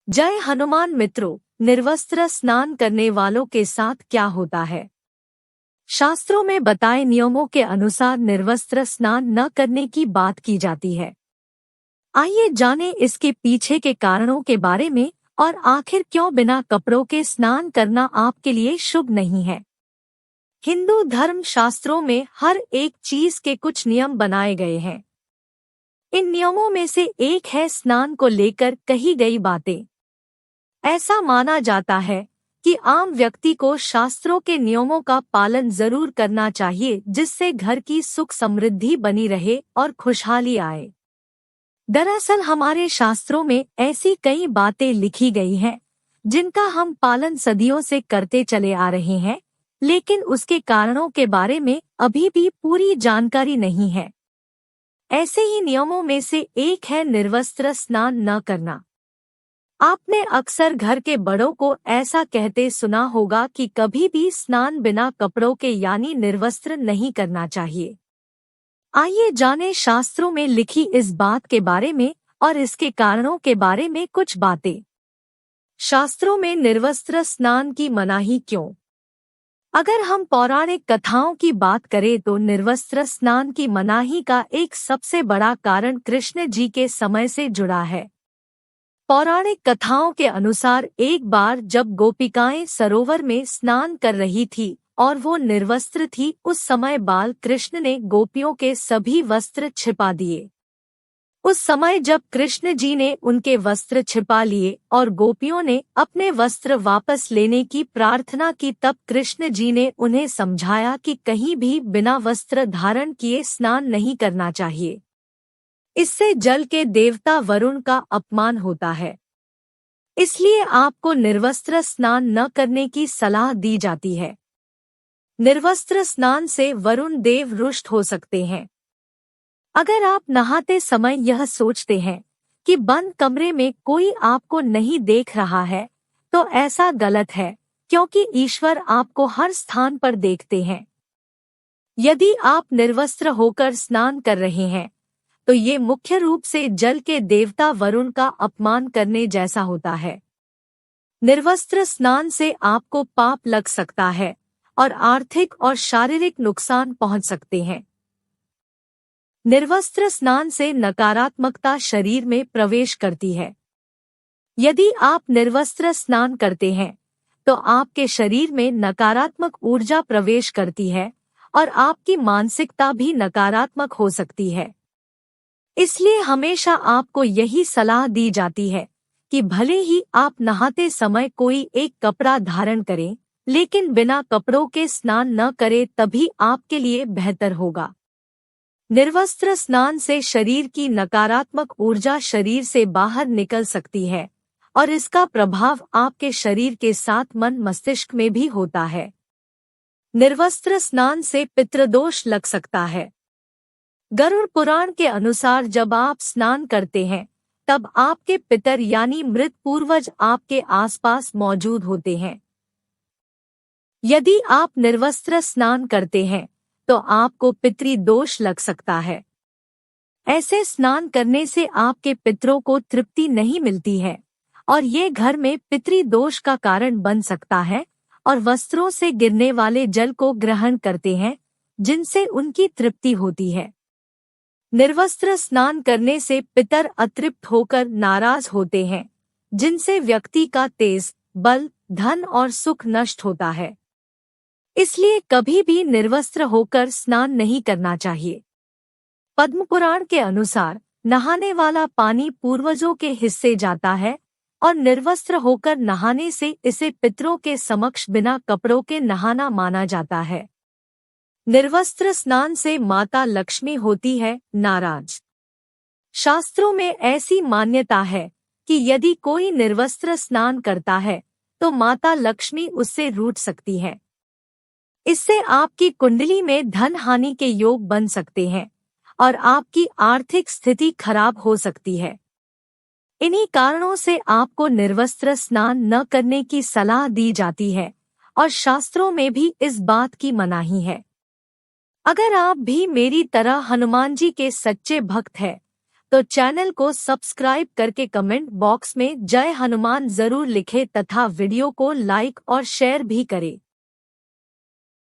जय हनुमान मित्रों, निर्वस्त्र स्नान करने वालों के साथ क्या होता है। शास्त्रों में बताए नियमों के अनुसार निर्वस्त्र स्नान न करने की बात की जाती है। आइए जानें इसके पीछे के कारणों के बारे में और आखिर क्यों बिना कपड़ों के स्नान करना आपके लिए शुभ नहीं है। हिंदू धर्म शास्त्रों में हर एक चीज के कुछ नियम बनाए गए हैं। इन नियमों में से एक है स्नान को लेकर कही गई बातें। ऐसा माना जाता है कि आम व्यक्ति को शास्त्रों के नियमों का पालन जरूर करना चाहिए, जिससे घर की सुख समृद्धि बनी रहे और खुशहाली आए। दरअसल हमारे शास्त्रों में ऐसी कई बातें लिखी गई हैं जिनका हम पालन सदियों से करते चले आ रहे हैं, लेकिन उसके कारणों के बारे में अभी भी पूरी जानकारी नहीं है। ऐसे ही नियमों में से एक है निर्वस्त्र स्नान न करना। आपने अक्सर घर के बड़ों को ऐसा कहते सुना होगा कि कभी भी स्नान बिना कपड़ों के यानी निर्वस्त्र नहीं करना चाहिए। आइए जानें शास्त्रों में लिखी इस बात के बारे में और इसके कारणों के बारे में कुछ बातें। शास्त्रों में निर्वस्त्र स्नान की मनाही क्यों? अगर हम पौराणिक कथाओं की बात करें तो निर्वस्त्र स्नान की मनाही का एक सबसे बड़ा कारण कृष्ण जी के समय से जुड़ा है। पौराणिक कथाओं के अनुसार एक बार जब गोपिकाएं सरोवर में स्नान कर रही थी और वो निर्वस्त्र थी, उस समय बाल कृष्ण ने गोपियों के सभी वस्त्र छिपा दिए। उस समय जब कृष्ण जी ने उनके वस्त्र छिपा लिए और गोपियों ने अपने वस्त्र वापस लेने की प्रार्थना की, तब कृष्ण जी ने उन्हें समझाया कि कहीं भी बिना वस्त्र धारण किए स्नान नहीं करना चाहिए। इससे जल के देवता वरुण का अपमान होता है। इसलिए आपको निर्वस्त्र स्नान न करने की सलाह दी जाती है। निर्वस्त्र स्नान से वरुण देव रुष्ट हो सकते हैं। अगर आप नहाते समय यह सोचते हैं कि बंद कमरे में कोई आपको नहीं देख रहा है, तो ऐसा गलत है, क्योंकि ईश्वर आपको हर स्थान पर देखते हैं। यदि आप निर्वस्त्र होकर स्नान कर रहे हैं तो ये मुख्य रूप से जल के देवता वरुण का अपमान करने जैसा होता है। निर्वस्त्र स्नान से आपको पाप लग सकता है और आर्थिक और शारीरिक नुकसान पहुंच सकते हैं। निर्वस्त्र स्नान से नकारात्मकता शरीर में प्रवेश करती है। यदि आप निर्वस्त्र स्नान करते हैं तो आपके शरीर में नकारात्मक ऊर्जा प्रवेश करती है और आपकी मानसिकता भी नकारात्मक हो सकती है। इसलिए हमेशा आपको यही सलाह दी जाती है कि भले ही आप नहाते समय कोई एक कपड़ा धारण करें, लेकिन बिना कपड़ों के स्नान न करें, तभी आपके लिए बेहतर होगा। निर्वस्त्र स्नान से शरीर की नकारात्मक ऊर्जा शरीर से बाहर निकल सकती है और इसका प्रभाव आपके शरीर के साथ मन मस्तिष्क में भी होता है। निर्वस्त्र स्नान से पितृदोष लग सकता है। गरुड़ पुराण के अनुसार जब आप स्नान करते हैं तब आपके पितर यानी मृत पूर्वज आपके आसपास मौजूद होते हैं। यदि आप निर्वस्त्र स्नान करते हैं तो आपको पितृदोष लग सकता है। ऐसे स्नान करने से आपके पितरों को तृप्ति नहीं मिलती है और ये घर में पितृदोष का कारण बन सकता है और वस्त्रों से गिरने वाले जल को ग्रहण करते हैं, जिनसे उनकी तृप्ति होती है। निर्वस्त्र स्नान करने से पितर अतृप्त होकर नाराज होते हैं, जिनसे व्यक्ति का तेज, बल, धन और सुख नष्ट होता है। इसलिए कभी भी निर्वस्त्र होकर स्नान नहीं करना चाहिए। पद्म पुराण के अनुसार नहाने वाला पानी पूर्वजों के हिस्से जाता है और निर्वस्त्र होकर नहाने से इसे पितरों के समक्ष बिना कपड़ों के नहाना माना जाता है। निर्वस्त्र स्नान से माता लक्ष्मी होती है नाराज। शास्त्रों में ऐसी मान्यता है कि यदि कोई निर्वस्त्र स्नान करता है तो माता लक्ष्मी उससे रूठ सकती है। इससे आपकी कुंडली में धन हानि के योग बन सकते हैं और आपकी आर्थिक स्थिति खराब हो सकती है। इन्हीं कारणों से आपको निर्वस्त्र स्नान न करने की सलाह दी जाती है और शास्त्रों में भी इस बात की मनाही है। अगर आप भी मेरी तरह हनुमान जी के सच्चे भक्त हैं तो चैनल को सब्सक्राइब करके कमेंट बॉक्स में जय हनुमान जरूर लिखें तथा वीडियो को लाइक और शेयर भी करें।